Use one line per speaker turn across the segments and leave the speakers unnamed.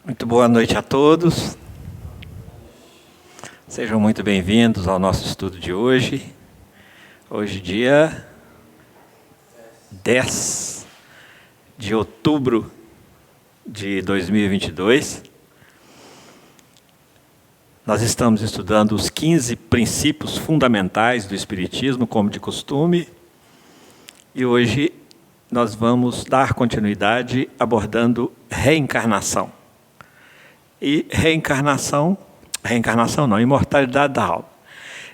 Muito boa noite a todos. Sejam muito bem-vindos ao nosso estudo de hoje. Hoje, dia 10 de outubro de 2022. Nós estamos estudando os 15 princípios fundamentais do Espiritismo, como de costume. E hoje nós vamos dar continuidade abordando reencarnação. E imortalidade da alma.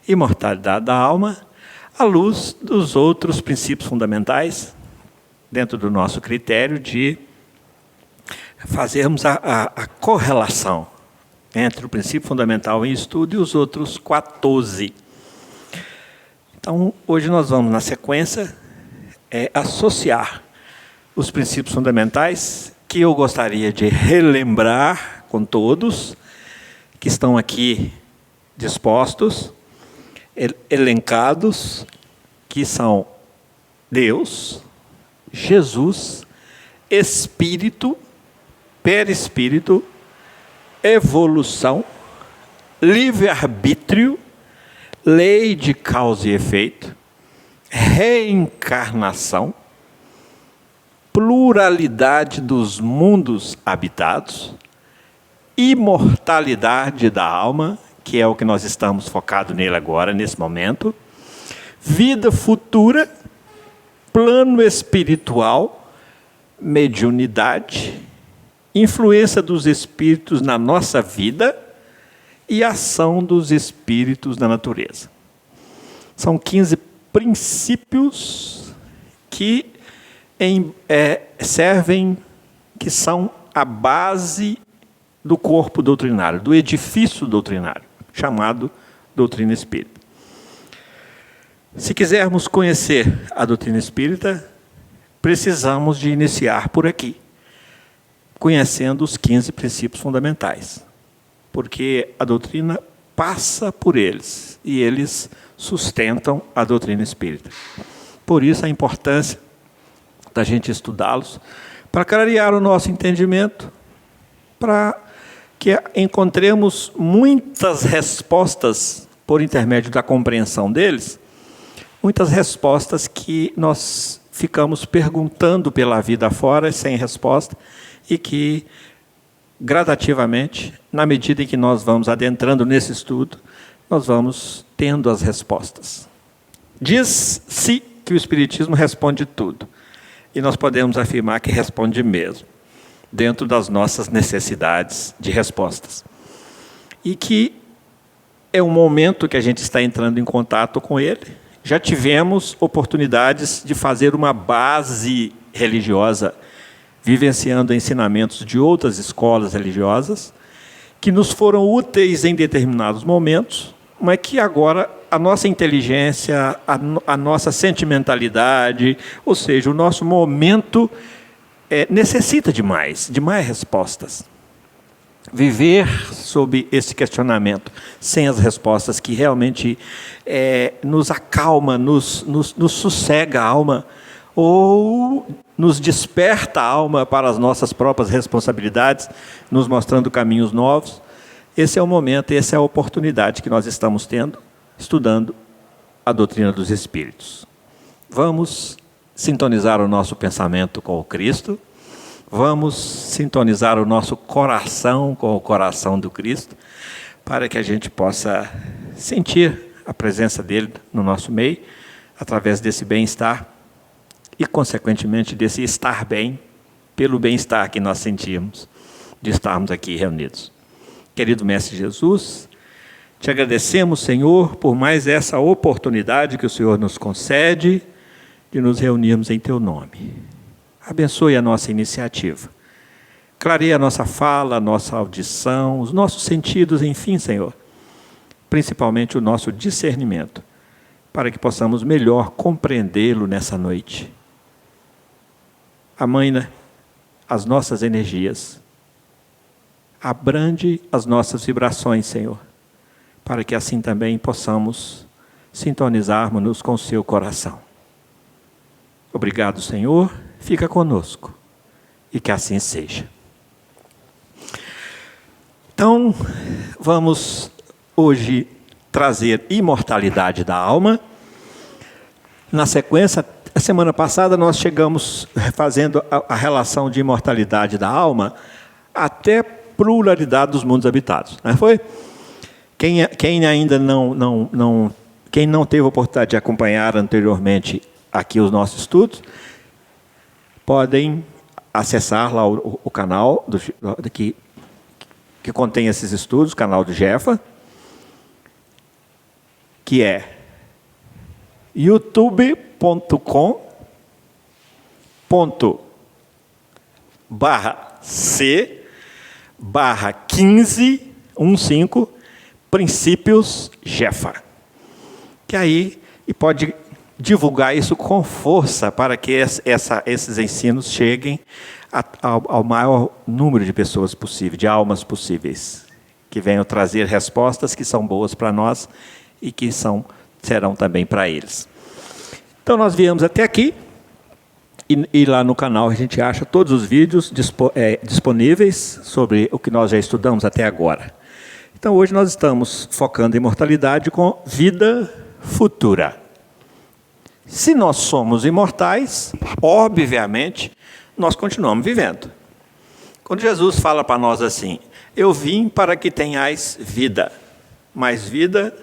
Imortalidade da alma à luz dos outros princípios fundamentais, dentro do nosso critério de fazermos a correlação entre o princípio fundamental em estudo e os outros 14. Então, hoje nós vamos, na sequência, associar os princípios fundamentais que eu gostaria de relembrar com todos que estão aqui dispostos, elencados, que são Deus, Jesus, Espírito, Perispírito, evolução, livre-arbítrio, lei de causa e efeito, reencarnação, pluralidade dos mundos habitados, imortalidade da alma, que é o que nós estamos focados nele agora, nesse momento, vida futura, plano espiritual, mediunidade, influência dos espíritos na nossa vida e ação dos espíritos na natureza. São 15 princípios que servem, que são a base do corpo doutrinário, do edifício doutrinário, chamado doutrina espírita. Se quisermos conhecer a doutrina espírita, precisamos de iniciar por aqui, conhecendo os 15 princípios fundamentais, porque a doutrina passa por eles, e eles sustentam a doutrina espírita. Por isso a importância da gente estudá-los, para clarear o nosso entendimento, para que encontremos muitas respostas por intermédio da compreensão deles, muitas respostas que nós ficamos perguntando pela vida afora sem resposta e que, gradativamente, na medida em que nós vamos adentrando nesse estudo, nós vamos tendo as respostas. Diz-se que o Espiritismo responde tudo, e nós podemos afirmar que responde mesmo, dentro das nossas necessidades de respostas. E que é um momento que a gente está entrando em contato com ele. Já tivemos oportunidades de fazer uma base religiosa, vivenciando ensinamentos de outras escolas religiosas, que nos foram úteis em determinados momentos, mas que agora a nossa inteligência, a nossa sentimentalidade, ou seja, o nosso momento necessita de mais respostas. Viver sob esse questionamento, sem as respostas que realmente nos acalma, nos sossega a alma, ou nos desperta a alma para as nossas próprias responsabilidades, nos mostrando caminhos novos. Esse é o momento, essa é a oportunidade que nós estamos tendo, estudando a doutrina dos Espíritos. Vamos sintonizar o nosso pensamento com o Cristo, vamos sintonizar o nosso coração com o coração do Cristo, para que a gente possa sentir a presença dele no nosso meio, através desse bem-estar e, consequentemente, desse estar bem, pelo bem-estar que nós sentimos de estarmos aqui reunidos. Querido Mestre Jesus, te agradecemos, Senhor, por mais essa oportunidade que o Senhor nos concede de nos reunirmos em Teu nome. Abençoe a nossa iniciativa. Clareie a nossa fala, a nossa audição, os nossos sentidos, enfim, Senhor. Principalmente o nosso discernimento, para que possamos melhor compreendê-lo nessa noite. Amaina as nossas energias, Abrande as nossas vibrações, Senhor, para que assim também possamos sintonizarmos-nos com o seu coração. Obrigado, Senhor, fica conosco e que assim seja. Então, vamos hoje trazer imortalidade da alma. Na sequência, a semana passada nós chegamos fazendo a relação de imortalidade da alma até pluralidade dos mundos habitados, não foi? Quem ainda quem não teve a oportunidade de acompanhar anteriormente aqui os nossos estudos, podem acessar lá o canal que contém esses estudos, o canal do Jefa, que é youtube.com/c/15 Princípios Jefa. Que aí, e pode divulgar isso com força para que esses ensinos cheguem ao maior número de pessoas possível, de almas possíveis, que venham trazer respostas que são boas para nós e que serão também para eles. Então nós viemos até aqui, e lá no canal a gente acha todos os vídeos disponíveis sobre o que nós já estudamos até agora. Então hoje nós estamos focando em imortalidade com vida futura. Se nós somos imortais, obviamente, nós continuamos vivendo. Quando Jesus fala para nós assim, eu vim para que tenhais vida, mas vida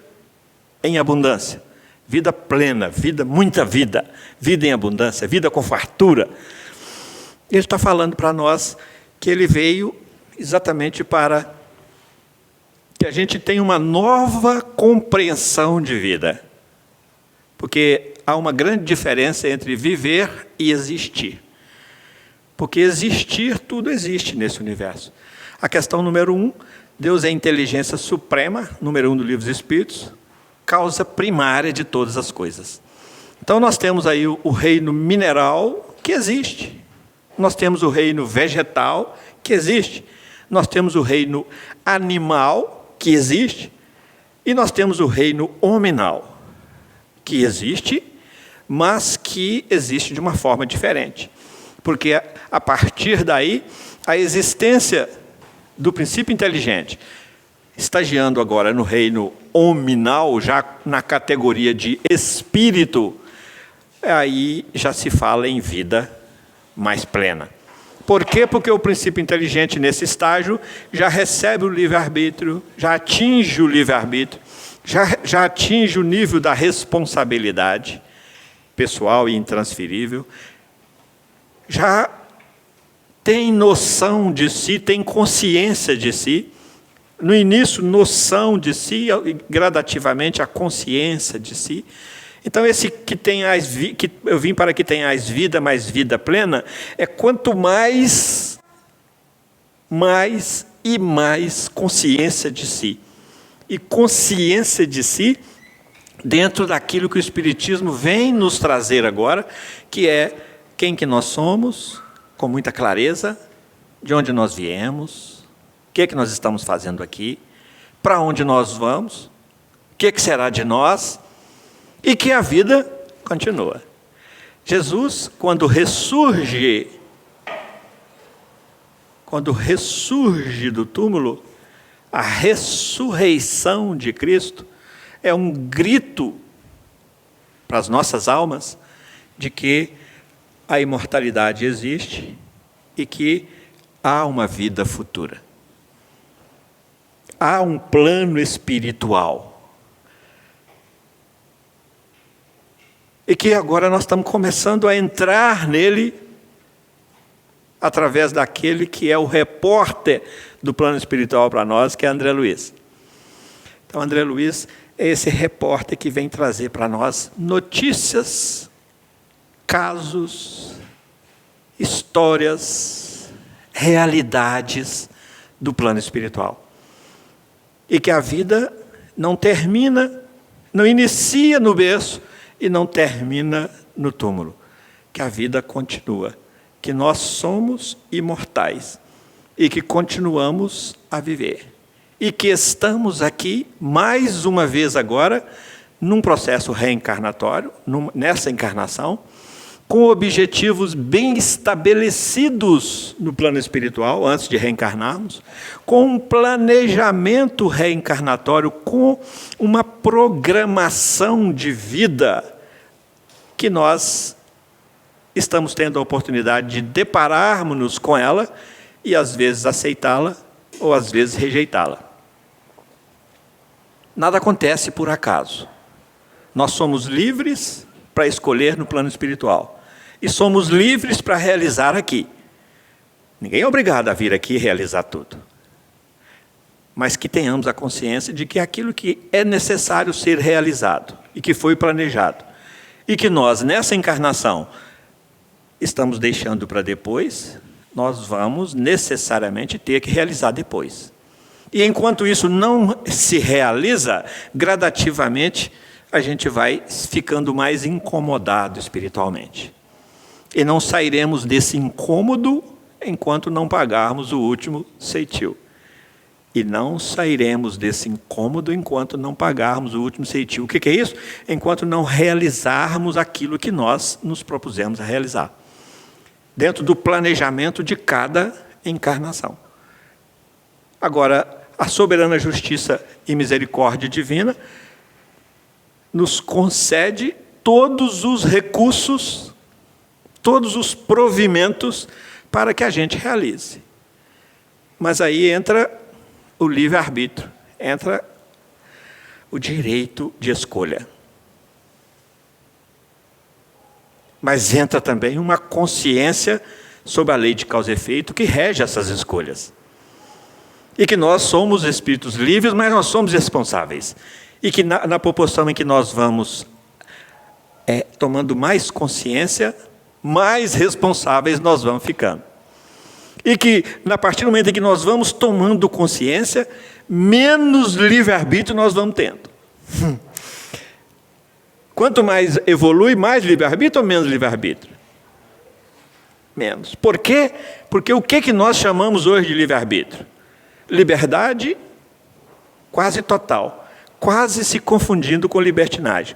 em abundância, vida plena, muita vida, vida em abundância, vida com fartura. Ele está falando para nós que ele veio exatamente para que a gente tenha uma nova compreensão de vida. Porque há uma grande diferença entre viver e existir. Porque existir, tudo existe nesse universo. A questão número 1, Deus é a inteligência suprema, número 1 do Livro dos Espíritos, causa primária de todas as coisas. Então nós temos aí o reino mineral, que existe. Nós temos o reino vegetal, que existe. Nós temos o reino animal, que existe. E nós temos o reino hominal, que existe, mas que existe de uma forma diferente. Porque a partir daí, a existência do princípio inteligente, estagiando agora no reino hominal, já na categoria de espírito, aí já se fala em vida mais plena. Por quê? Porque o princípio inteligente, nesse estágio, já recebe o livre-arbítrio, já atinge o livre-arbítrio, já atinge o nível da responsabilidade pessoal e intransferível, já tem noção de si, tem consciência de si. No início, noção de si, gradativamente a consciência de si. Então, esse que eu vim para que tenhais vida, mais vida plena, é quanto mais e mais consciência de si. E consciência de si dentro daquilo que o Espiritismo vem nos trazer agora, que é quem que nós somos, com muita clareza, de onde nós viemos, o que nós estamos fazendo aqui, para onde nós vamos, o que será de nós, e que a vida continua. Jesus, quando ressurge do túmulo, a ressurreição de Cristo é um grito para as nossas almas de que a imortalidade existe e que há uma vida futura. Há um plano espiritual. E que agora nós estamos começando a entrar nele através daquele que é o repórter do plano espiritual para nós, que é André Luiz. Então, André Luiz é esse repórter que vem trazer para nós notícias, casos, histórias, realidades do plano espiritual. E que a vida não termina, não inicia no berço e não termina no túmulo. Que a vida continua. Que nós somos imortais. e que continuamos a viver. E que estamos aqui, mais uma vez agora, num processo reencarnatório, nessa encarnação, com objetivos bem estabelecidos no plano espiritual, antes de reencarnarmos, com um planejamento reencarnatório, com uma programação de vida que nós estamos tendo a oportunidade de depararmos-nos com ela e, às vezes, aceitá-la ou, às vezes, rejeitá-la. Nada acontece por acaso. Nós somos livres para escolher no plano espiritual. E somos livres para realizar aqui. Ninguém é obrigado a vir aqui e realizar tudo. Mas que tenhamos a consciência de que aquilo que é necessário ser realizado e que foi planejado, e que nós, nessa encarnação, estamos deixando para depois, nós vamos necessariamente ter que realizar depois. E enquanto isso não se realiza, gradativamente, a gente vai ficando mais incomodado espiritualmente. E não sairemos desse incômodo enquanto não pagarmos o último ceitil. E não sairemos desse incômodo enquanto não pagarmos o último ceitil. O que é isso? Enquanto não realizarmos aquilo que nós nos propusemos a realizar. Dentro do planejamento de cada encarnação. Agora, a soberana justiça e misericórdia divina nos concede todos os recursos, todos os provimentos para que a gente realize. Mas aí entra o livre-arbítrio, entra o direito de escolha. Mas entra também uma consciência sobre a lei de causa e efeito que rege essas escolhas. E que nós somos espíritos livres, mas nós somos responsáveis. E que na proporção em que nós vamos tomando mais consciência, mais responsáveis nós vamos ficando. E que, a partir do momento em que nós vamos tomando consciência, menos livre-arbítrio nós vamos tendo. Quanto mais evolui, mais livre-arbítrio ou menos livre-arbítrio? Menos. Por quê? Porque o que nós chamamos hoje de livre-arbítrio? Liberdade quase total, quase se confundindo com libertinagem.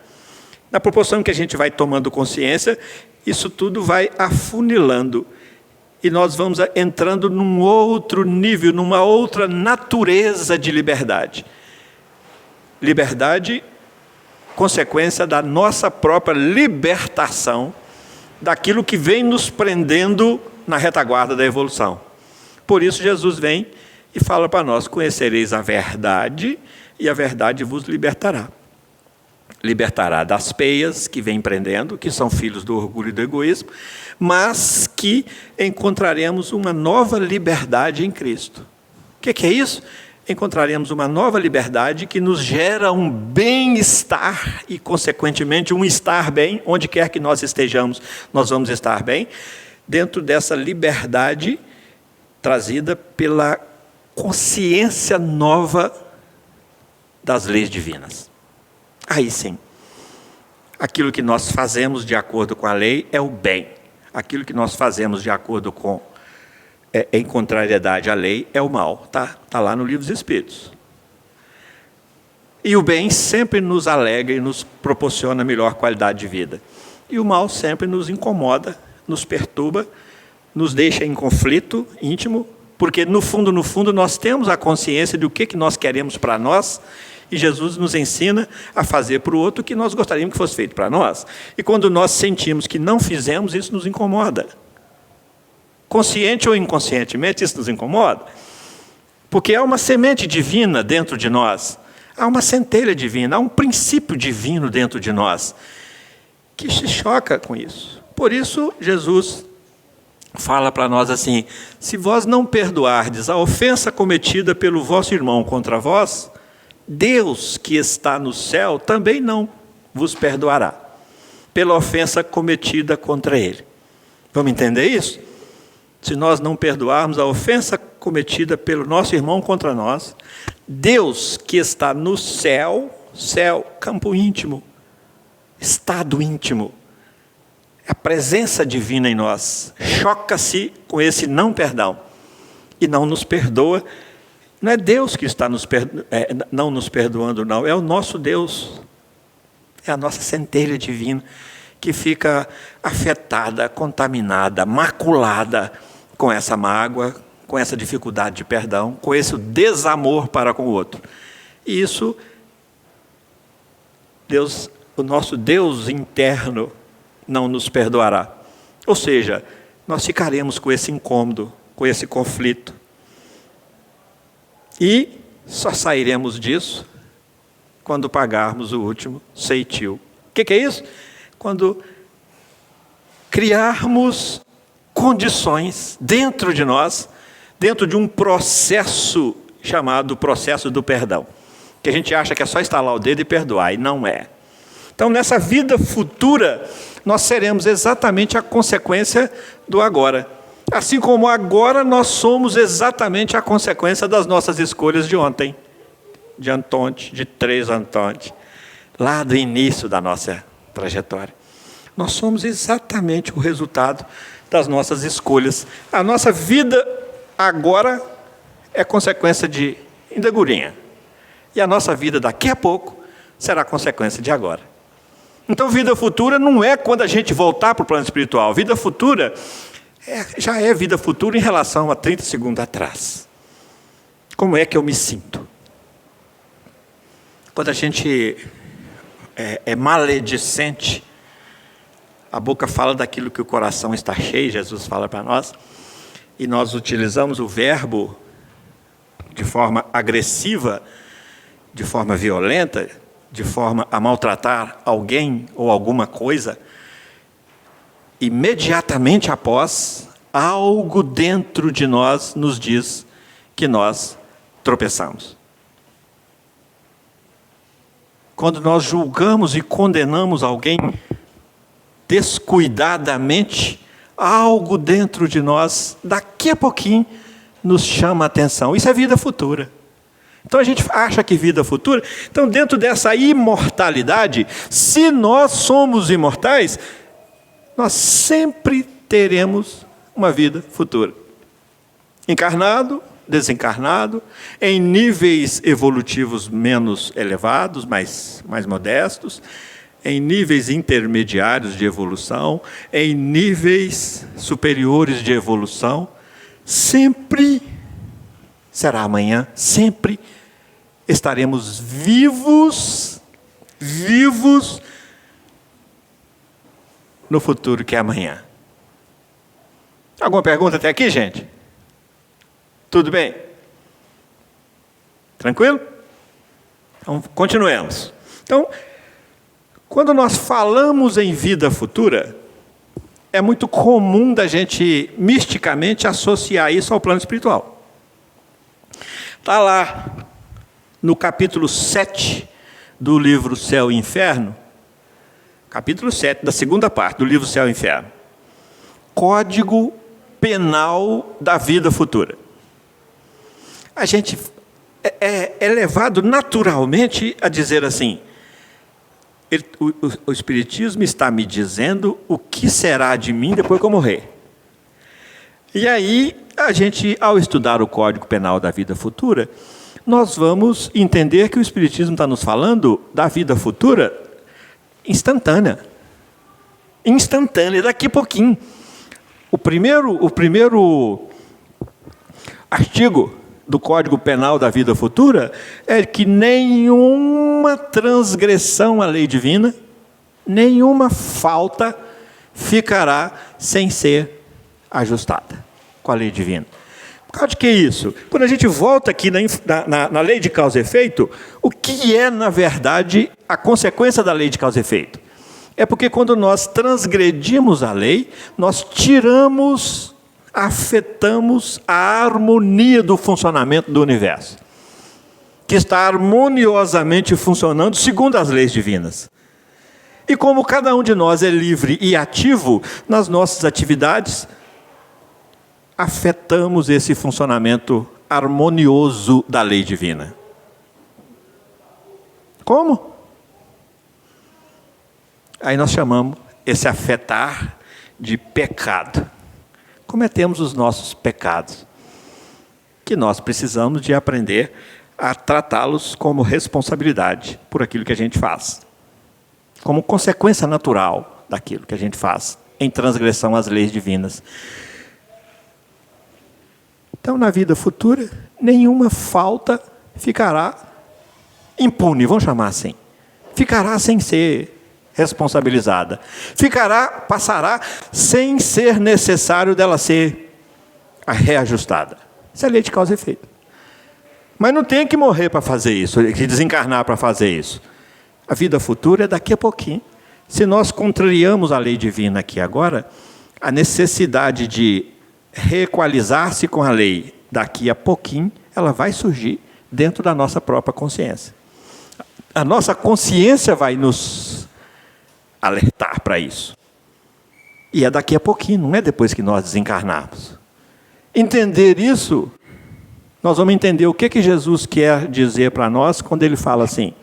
Na proporção que a gente vai tomando consciência, isso tudo vai afunilando. E nós vamos entrando num outro nível, numa outra natureza de liberdade. Liberdade, consequência da nossa própria libertação daquilo que vem nos prendendo na retaguarda da evolução. Por isso Jesus vem e fala para nós: conhecereis a verdade e a verdade vos libertará. Libertará das peias que vem prendendo, que são filhos do orgulho e do egoísmo, mas que encontraremos uma nova liberdade em Cristo. O que é isso? Encontraremos uma nova liberdade que nos gera um bem-estar e, consequentemente, um estar bem, onde quer que nós estejamos, nós vamos estar bem, dentro dessa liberdade trazida pela consciência nova das leis divinas. Aí sim, aquilo que nós fazemos de acordo com a lei é o bem. Aquilo que nós fazemos de acordo com, em contrariedade à lei, é o mal. Está lá no Livro dos Espíritos. E o bem sempre nos alegra e nos proporciona melhor qualidade de vida. E o mal sempre nos incomoda, nos perturba, nos deixa em conflito íntimo, porque no fundo, nós temos a consciência do que nós queremos para nós, e Jesus nos ensina a fazer para o outro o que nós gostaríamos que fosse feito para nós. E quando nós sentimos que não fizemos, isso nos incomoda. Consciente ou inconscientemente, isso nos incomoda. Porque há uma semente divina dentro de nós, há uma centelha divina, há um princípio divino dentro de nós, que se choca com isso. Por isso, Jesus fala para nós assim: se vós não perdoardes a ofensa cometida pelo vosso irmão contra vós, Deus que está no céu também não vos perdoará pela ofensa cometida contra ele. Vamos entender isso? Se nós não perdoarmos a ofensa cometida pelo nosso irmão contra nós, Deus que está no céu, campo íntimo, estado íntimo, a presença divina em nós, choca-se com esse não perdão. e não nos perdoa. Não é Deus que está não nos perdoando, não. É o nosso Deus. É a nossa centelha divina que fica afetada, contaminada, maculada com essa mágoa, com essa dificuldade de perdão, com esse desamor para com o outro. E isso, o nosso Deus interno não nos perdoará. Ou seja, nós ficaremos com esse incômodo, com esse conflito. E só sairemos disso quando pagarmos o último ceitil. O que é isso? Quando criarmos condições dentro de nós, dentro de um processo chamado processo do perdão, que a gente acha que é só estalar o dedo e perdoar, e não é. Então, nessa vida futura, nós seremos exatamente a consequência do agora. Assim como agora nós somos exatamente a consequência das nossas escolhas de ontem, de Antonte, de 3 Antonte, lá do início da nossa trajetória. Nós somos exatamente o resultado das nossas escolhas. A nossa vida agora é consequência de indagurinha. E a nossa vida daqui a pouco será consequência de agora. Então, vida futura não é quando a gente voltar para o plano espiritual. Vida futura já é vida futura em relação a 30 segundos atrás. Como é que eu me sinto? Quando a gente é maledicente, a boca fala daquilo que o coração está cheio, Jesus fala para nós, e nós utilizamos o verbo de forma agressiva, de forma violenta, de forma a maltratar alguém ou alguma coisa, imediatamente após, algo dentro de nós nos diz que nós tropeçamos. Quando nós julgamos e condenamos alguém descuidadamente, algo dentro de nós, daqui a pouquinho, nos chama a atenção. Isso é vida futura. Então a gente acha que vida futura. Então, dentro dessa imortalidade, se nós somos imortais, nós sempre teremos uma vida futura. Encarnado, desencarnado, em níveis evolutivos menos elevados, mais modestos, em níveis intermediários de evolução, em níveis superiores de evolução, sempre será amanhã, sempre estaremos vivos no futuro que é amanhã. Alguma pergunta até aqui, gente? Tudo bem? Tranquilo? Então, continuemos. Então, quando nós falamos em vida futura, é muito comum da gente, misticamente, associar isso ao plano espiritual. Está lá, no capítulo 7 do livro Céu e Inferno, capítulo 7, da segunda parte do livro Céu e Inferno. Código penal da vida futura. A gente é levado naturalmente a dizer assim, o Espiritismo está me dizendo o que será de mim depois que eu morrer. E aí, a gente, ao estudar o Código Penal da vida futura, nós vamos entender que o Espiritismo está nos falando da vida futura instantânea. Instantânea, daqui a pouquinho. O primeiro artigo do Código Penal da vida futura é que nenhuma transgressão à lei divina, nenhuma falta ficará sem ser ajustada com a lei divina. Por causa de que isso? Quando a gente volta aqui na lei de causa e efeito, o que é, na verdade, a consequência da lei de causa e efeito? É porque quando nós transgredimos a lei, nós afetamos a harmonia do funcionamento do universo, que está harmoniosamente funcionando segundo as leis divinas. E como cada um de nós é livre e ativo nas nossas atividades, afetamos esse funcionamento harmonioso da lei divina. Como? Aí nós chamamos esse afetar de pecado. Cometemos os nossos pecados. que nós precisamos de aprender a tratá-los como responsabilidade por aquilo que a gente faz, como consequência natural daquilo que a gente faz, em transgressão às leis divinas. Então, na vida futura, nenhuma falta ficará impune, vamos chamar assim. Ficará sem ser responsabilizada. Passará sem ser necessário dela ser reajustada. Isso é lei de causa e efeito. Mas não tem que morrer para fazer isso, que desencarnar para fazer isso. A vida futura é daqui a pouquinho. Se nós contrariamos a lei divina aqui agora, a necessidade de reequalizar-se com a lei daqui a pouquinho, ela vai surgir dentro da nossa própria consciência. A nossa consciência vai nos alertar para isso. E é daqui a pouquinho, não é depois que nós desencarnarmos. Entender isso, nós vamos entender o que Jesus quer dizer para nós quando ele fala assim: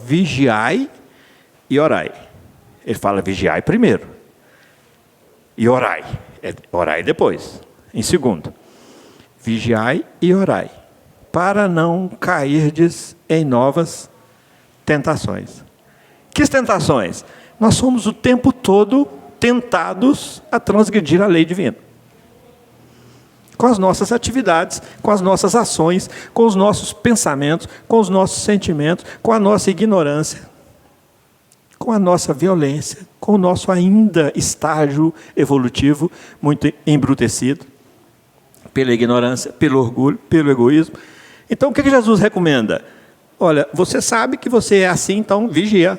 vigiai e orai. Ele fala vigiai primeiro e orai. Orai depois. Em segundo, vigiai e orai, para não cairdes em novas tentações. Que tentações? Nós somos o tempo todo tentados a transgredir a lei divina. Com as nossas atividades, com as nossas ações, com os nossos pensamentos, com os nossos sentimentos, com a nossa ignorância, com a nossa violência, com o nosso ainda estágio evolutivo muito embrutecido, pela ignorância, pelo orgulho, pelo egoísmo. Então, o que Jesus recomenda? Olha, você sabe que você é assim, então vigia.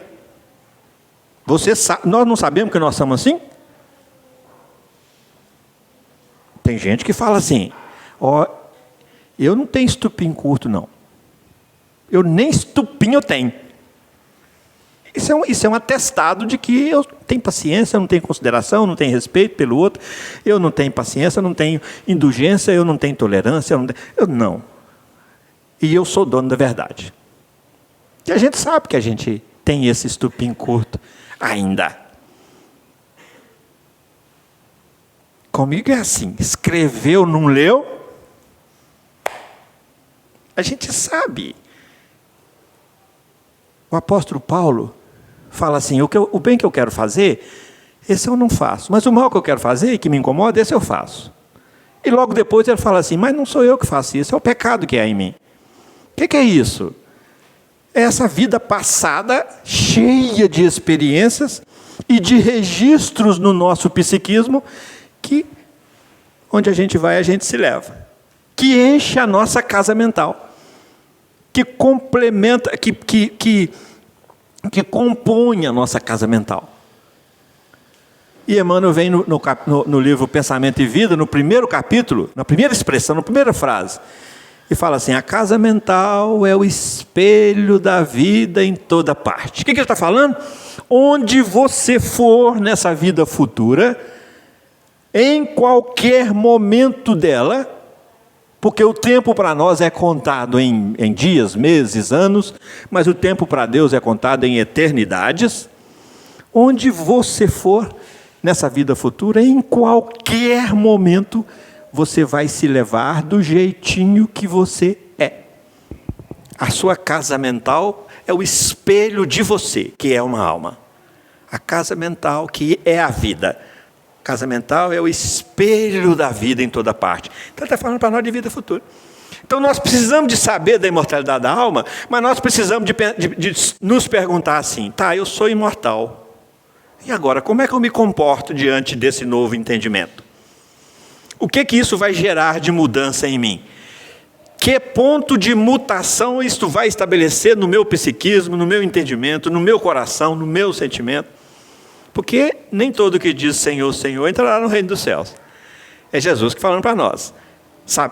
Nós não sabemos que nós somos assim? Tem gente que fala assim: eu não tenho estupim curto, não. Eu nem estupim eu tenho. Isso é um atestado de que eu tenho paciência, eu não tenho consideração, eu não tenho respeito pelo outro, eu não tenho paciência, eu não tenho indulgência, eu não tenho tolerância, eu não. E eu sou dono da verdade. E a gente sabe que a gente tem esse estupim curto ainda. Comigo é assim: escreveu, não leu? A gente sabe. O apóstolo Paulo fala assim: o bem que eu quero fazer, esse eu não faço. Mas o mal que eu quero fazer e que me incomoda, esse eu faço. E logo depois ele fala assim: mas não sou eu que faço isso, é o pecado que é em mim. O que é isso? É essa vida passada, cheia de experiências e de registros no nosso psiquismo, que onde a gente vai, a gente se leva. Que enche a nossa casa mental. Que complementa, que compõe a nossa casa mental. E Emmanuel vem no livro Pensamento e Vida, no primeiro capítulo, na primeira expressão, na primeira frase, e fala assim: a casa mental é o espelho da vida em toda parte. O que ele está falando? Onde você for nessa vida futura, em qualquer momento dela, porque o tempo para nós é contado em dias, meses, anos, mas o tempo para Deus é contado em eternidades. Onde você for nessa vida futura, em qualquer momento, você vai se levar do jeitinho que você é. A sua casa mental é o espelho de você, que é uma alma. A casa mental, que é a vida. A casa mental é o espelho da vida em toda parte. Então ele está falando para nós de vida futura. Então nós precisamos de saber da imortalidade da alma, mas nós precisamos de nos perguntar assim: tá, eu sou imortal. E agora, como é que eu me comporto diante desse novo entendimento? O que isso vai gerar de mudança em mim? Que ponto de mutação isto vai estabelecer no meu psiquismo, no meu entendimento, no meu coração, no meu sentimento? Porque nem todo que diz Senhor, Senhor entrará no reino dos céus. É Jesus que está falando para nós.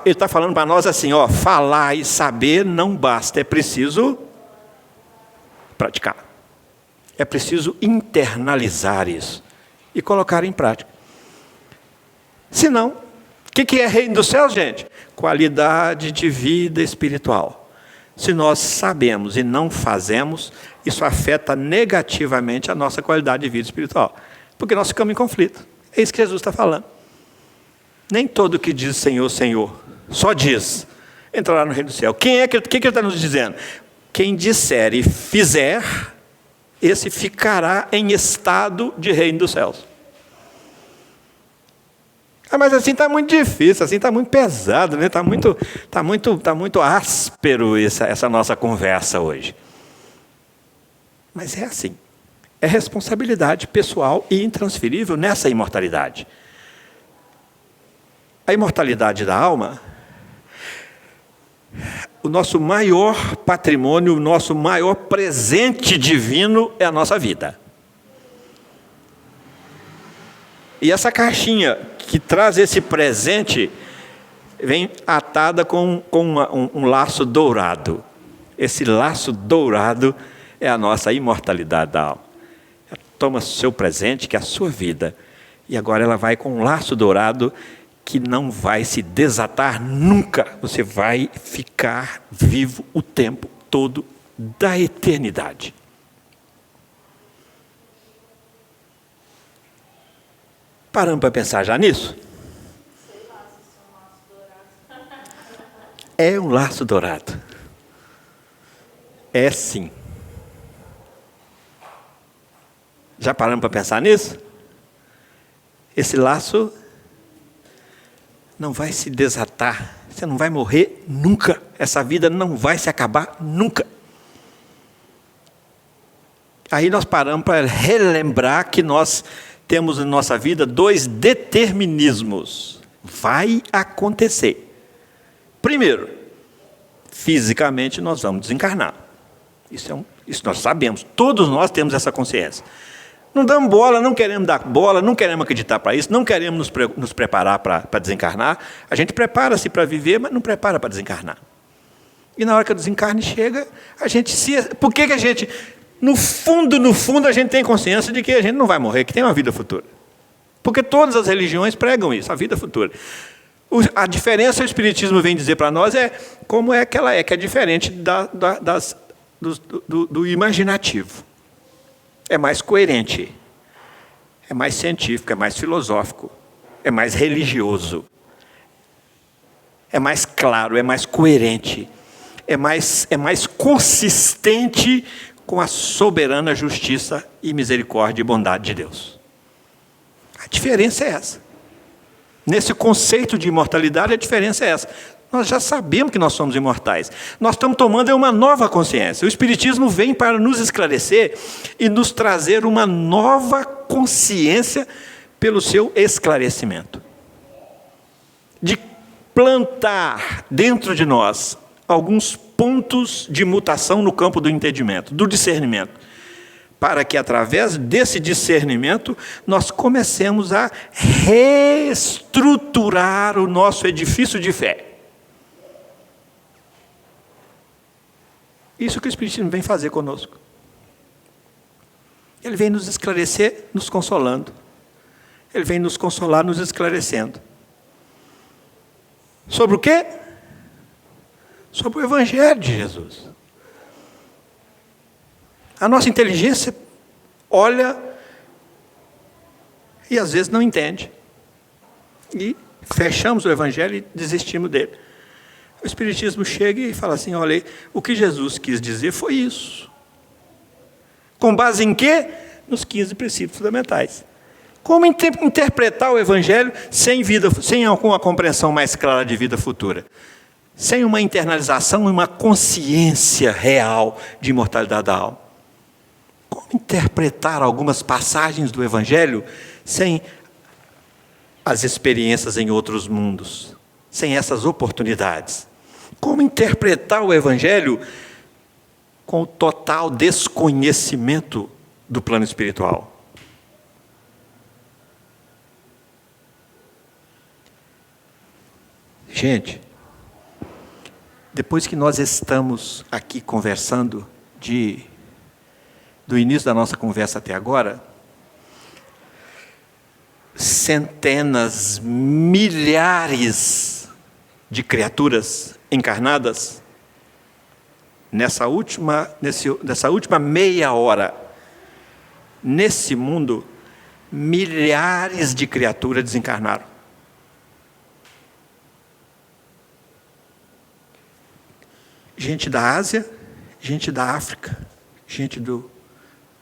Ele está falando para nós assim: falar e saber não basta, é preciso praticar. É preciso internalizar isso e colocar em prática. Senão, o que é reino dos céus, gente? Qualidade de vida espiritual. Se nós sabemos e não fazemos, isso afeta negativamente a nossa qualidade de vida espiritual. Porque nós ficamos em conflito. É isso que Jesus está falando. Nem todo que diz Senhor, Senhor, só diz, entrará no reino do céu. O que ele está nos dizendo? Quem disser e fizer, esse ficará em estado de reino dos céus. Mas assim está muito difícil, assim está muito pesado, né? Está muito áspero essa nossa conversa hoje. Mas é assim. É responsabilidade pessoal e intransferível nessa imortalidade. A imortalidade da alma, o nosso maior patrimônio, o nosso maior presente divino é a nossa vida. E essa caixinha que traz esse presente vem atada com um laço dourado. Esse laço dourado é a nossa imortalidade da alma. Ela toma seu presente, que é a sua vida, e agora ela vai com um laço dourado que não vai se desatar nunca. Você vai ficar vivo o tempo todo da eternidade. Paramos para pensar já nisso? É um laço dourado. É sim. Já paramos para pensar nisso? Esse laço não vai se desatar. Você não vai morrer nunca. Essa vida não vai se acabar nunca. Aí nós paramos para relembrar que nós temos em nossa vida 2 determinismos. Vai acontecer. Primeiro, fisicamente nós vamos desencarnar. Isso nós sabemos. Todos nós temos essa consciência. Não damos bola, não queremos dar bola, não queremos acreditar para isso, não queremos nos preparar para desencarnar. A gente prepara-se para viver, mas não prepara para desencarnar. E na hora que o desencarne chega, a gente se... Por que a gente... No fundo, a gente tem consciência de que a gente não vai morrer, que tem uma vida futura. Porque todas as religiões pregam isso, a vida futura. A diferença que o Espiritismo vem dizer para nós é como é que ela é, que é diferente do imaginativo. É mais coerente, é mais científico, é mais filosófico, é mais religioso, é mais claro, é mais coerente, é mais consistente com a soberana justiça e misericórdia e bondade de Deus. A diferença é essa. Nesse conceito de imortalidade, a diferença é essa. Nós já sabemos que nós somos imortais. Nós estamos tomando uma nova consciência. O Espiritismo vem para nos esclarecer e nos trazer uma nova consciência pelo seu esclarecimento. De plantar dentro de nós alguns pontos de mutação no campo do entendimento, do discernimento, para que através desse discernimento nós comecemos a reestruturar o nosso edifício de fé. Isso que o Espiritismo vem fazer conosco. Ele vem nos esclarecer, nos consolando. Ele vem nos consolar, nos esclarecendo. Sobre o quê? Sobre o Evangelho de Jesus. A nossa inteligência olha e às vezes não entende. E fechamos o Evangelho e desistimos dele. O Espiritismo chega e fala assim, olha, o que Jesus quis dizer foi isso. Com base em quê? Nos 15 princípios fundamentais. Como interpretar o Evangelho sem alguma compreensão mais clara de vida futura? Sem uma internalização e uma consciência real de imortalidade da alma. Como interpretar algumas passagens do Evangelho sem as experiências em outros mundos? Sem essas oportunidades? Como interpretar o Evangelho com o total desconhecimento do plano espiritual? Gente, depois que nós estamos aqui conversando do início da nossa conversa até agora, centenas, milhares de criaturas encarnadas, nessa última meia hora, nesse mundo, milhares de criaturas desencarnaram. gente da Ásia, gente da África, gente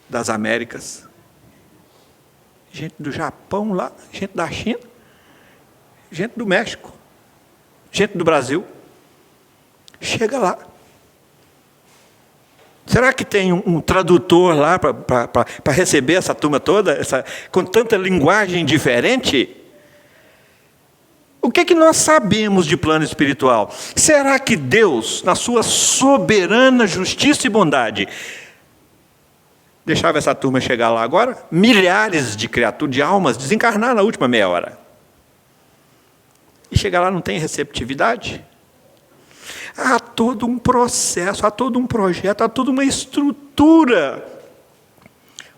das Américas, gente do Japão lá, gente da China, gente do México, gente do Brasil. Chega lá. Será que tem um tradutor lá para receber essa turma toda, com tanta linguagem diferente? O que nós sabemos de plano espiritual? Será que Deus, na sua soberana justiça e bondade, deixava essa turma chegar lá agora? Milhares de criaturas, de almas, desencarnar na última meia hora. E chegar lá não tem receptividade? Há todo um processo, há todo um projeto, há toda uma estrutura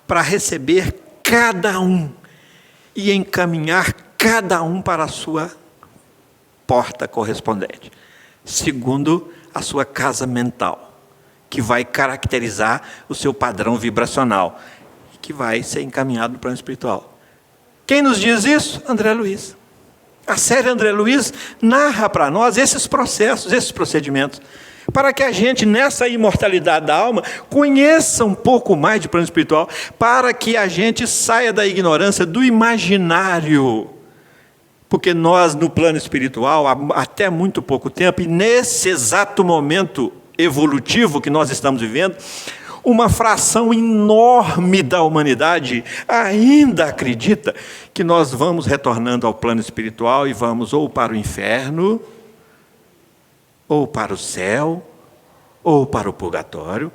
para receber cada um e encaminhar cada um para a sua porta correspondente, segundo a sua casa mental, que vai caracterizar o seu padrão vibracional, que vai ser encaminhado no plano espiritual. Quem nos diz isso? André Luiz. A série André Luiz narra para nós esses processos, esses procedimentos, para que a gente, nessa imortalidade da alma, conheça um pouco mais de plano espiritual, para que a gente saia da ignorância, do imaginário. Porque nós, no plano espiritual, há até muito pouco tempo, e nesse exato momento evolutivo que nós estamos vivendo, uma fração enorme da humanidade ainda acredita que nós vamos retornando ao plano espiritual e vamos ou para o inferno, ou para o céu, ou para o purgatório.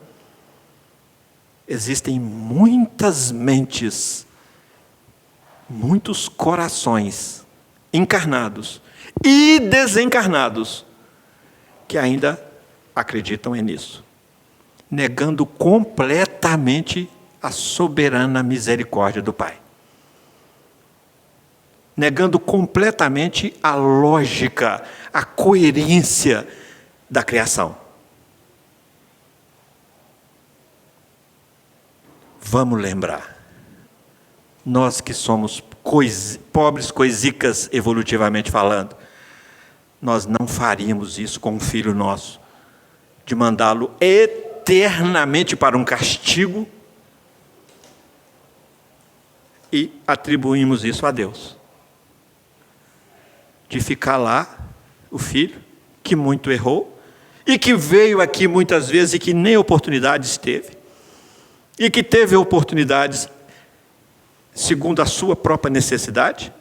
Existem muitas mentes, muitos corações encarnados e desencarnados que ainda acreditam nisso, negando completamente a soberana misericórdia do Pai. Negando completamente a lógica, a coerência da criação. Vamos lembrar, nós que somos pobres coisicas evolutivamente falando, nós não faríamos isso com um filho nosso, de mandá-lo eternamente para um castigo e atribuímos isso a Deus. De ficar lá, o filho, que muito errou, e que veio aqui muitas vezes e que nem oportunidades teve, e que teve oportunidades segundo a sua própria necessidade,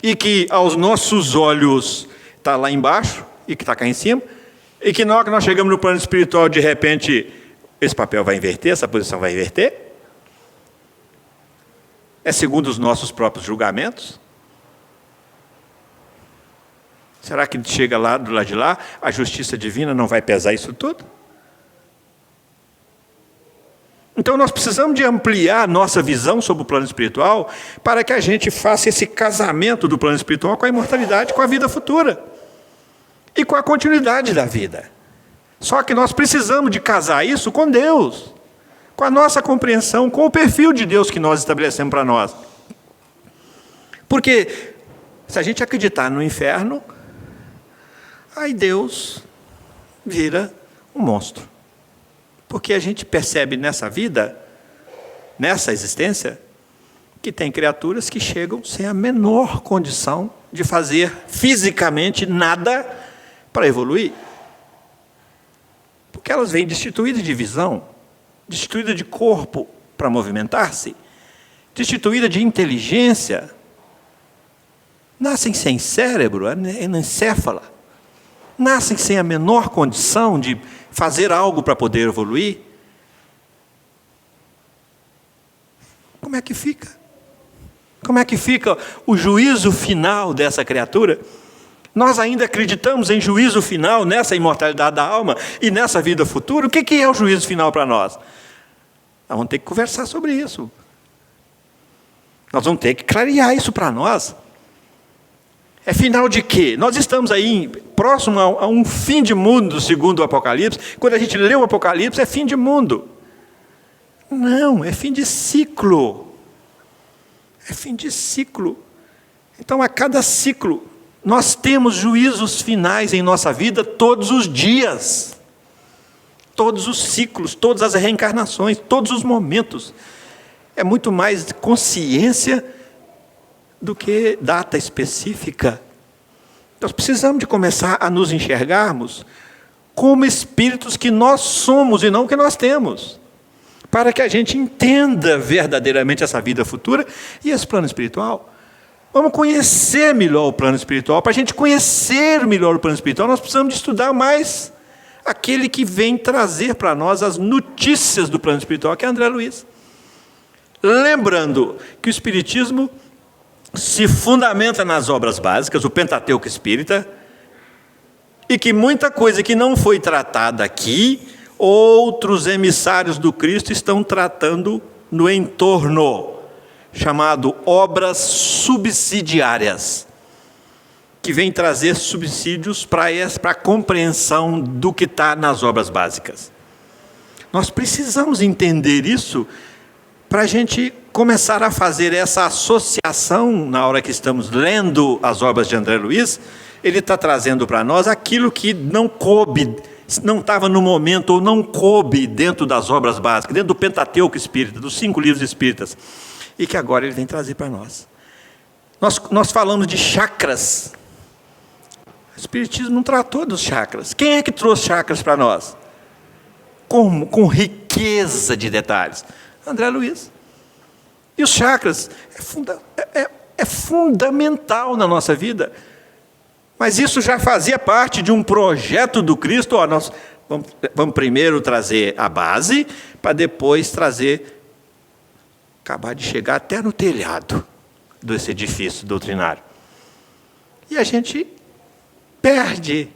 e que aos nossos olhos está lá embaixo, e que está cá em cima, e que na hora que nós chegamos no plano espiritual, de repente, esse papel vai inverter, essa posição vai inverter. É segundo os nossos próprios julgamentos. Será que chega lá, do lado de lá, a justiça divina não vai pesar isso tudo? Então nós precisamos de ampliar a nossa visão sobre o plano espiritual para que a gente faça esse casamento do plano espiritual com a imortalidade, com a vida futura e com a continuidade da vida. Só que nós precisamos de casar isso com Deus, com a nossa compreensão, com o perfil de Deus que nós estabelecemos para nós. Porque se a gente acreditar no inferno, aí Deus vira um monstro. Porque a gente percebe nessa vida, nessa existência, que tem criaturas que chegam sem a menor condição de fazer fisicamente nada para evoluir. Porque elas vêm destituídas de visão, destituídas de corpo para movimentar-se, destituídas de inteligência, nascem sem cérebro, anencéfala, nascem sem a menor condição de fazer algo para poder evoluir. Como é que fica? Como é que fica o juízo final dessa criatura? Nós ainda acreditamos em juízo final, nessa imortalidade da alma e nessa vida futura? O que é o juízo final para nós? Nós vamos ter que conversar sobre isso. Nós vamos ter que clarear isso para nós. É final de quê? Nós estamos aí próximo a um fim de mundo, segundo o Apocalipse. Quando a gente lê o Apocalipse, é fim de mundo. Não, é fim de ciclo. É fim de ciclo. Então, a cada ciclo, nós temos juízos finais em nossa vida todos os dias. todos os ciclos, todas as reencarnações, todos os momentos. É muito mais consciência do que data específica. Nós precisamos de começar a nos enxergarmos como espíritos que nós somos e não que nós temos, para que a gente entenda verdadeiramente essa vida futura e esse plano espiritual. Vamos conhecer melhor o plano espiritual. Para a gente conhecer melhor o plano espiritual, nós precisamos de estudar mais aquele que vem trazer para nós as notícias do plano espiritual, que é André Luiz. Lembrando que o Espiritismo se fundamenta nas obras básicas, o Pentateuco Espírita, e que muita coisa que não foi tratada aqui, outros emissários do Cristo estão tratando no entorno, chamado obras subsidiárias, que vem trazer subsídios para a compreensão do que está nas obras básicas. Nós precisamos entender isso para a gente começar a fazer essa associação na hora que estamos lendo as obras de André Luiz. Ele está trazendo para nós aquilo que não coube, não estava no momento, ou não coube dentro das obras básicas, dentro do Pentateuco Espírita, dos 5 livros espíritas, e que agora ele vem trazer para nós. Nós falamos de chakras. O Espiritismo não tratou dos chakras. Quem é que trouxe chakras para nós? Com riqueza de detalhes. André Luiz. E os chakras é fundamental na nossa vida. Mas isso já fazia parte de um projeto do Cristo. Ó, nós vamos primeiro trazer a base, para depois acabar de chegar até no telhado desse edifício doutrinário. E a gente perde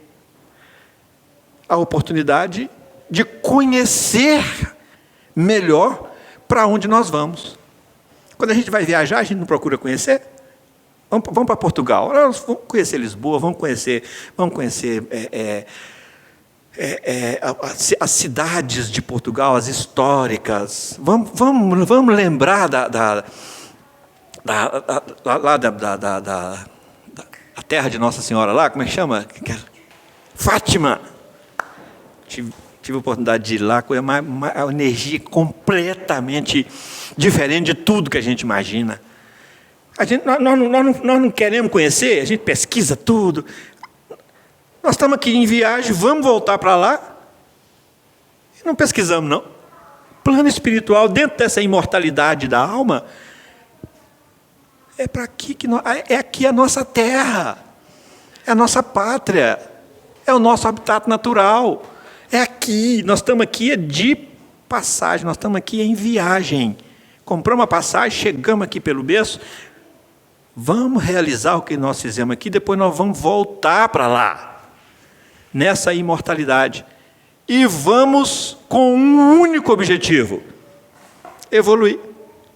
a oportunidade de conhecer melhor para onde nós vamos. Quando a gente vai viajar, a gente não procura conhecer. Vamos para Portugal, vamos conhecer Lisboa, vamos conhecer as cidades de Portugal, as históricas. Vamos lembrar da terra de Nossa Senhora lá, como é que chama? Fátima. Tive a oportunidade de ir lá, com uma energia completamente diferente de tudo que a gente imagina. Nós não queremos conhecer, a gente pesquisa tudo. Nós estamos aqui em viagem, vamos voltar para lá. E não pesquisamos, não. Plano espiritual, dentro dessa imortalidade da alma, é para aqui é aqui a nossa terra, é a nossa pátria, é o nosso habitat natural. É aqui, nós estamos aqui de passagem, nós estamos aqui em viagem. Compramos a passagem, chegamos aqui pelo berço, vamos realizar o que nós fizemos aqui, depois nós vamos voltar para lá, nessa imortalidade. E vamos com um único objetivo: evoluir,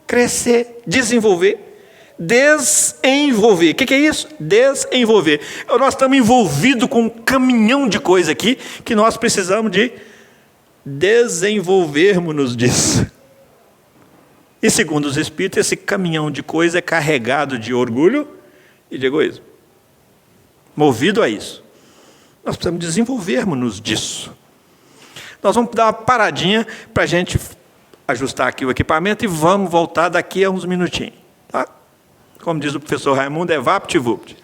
crescer, desenvolver, desenvolver. O que é isso? Desenvolver. Nós estamos envolvidos com um caminhão de coisa aqui, que nós precisamos de desenvolvermos disso. E segundo os Espíritos, esse caminhão de coisa é carregado de orgulho e de egoísmo. Movido a isso. Nós precisamos desenvolvermos disso. Nós vamos dar uma paradinha para a gente ajustar aqui o equipamento e vamos voltar daqui a uns minutinhos. Tá? Como diz o professor Raimundo, é vapt-vupt.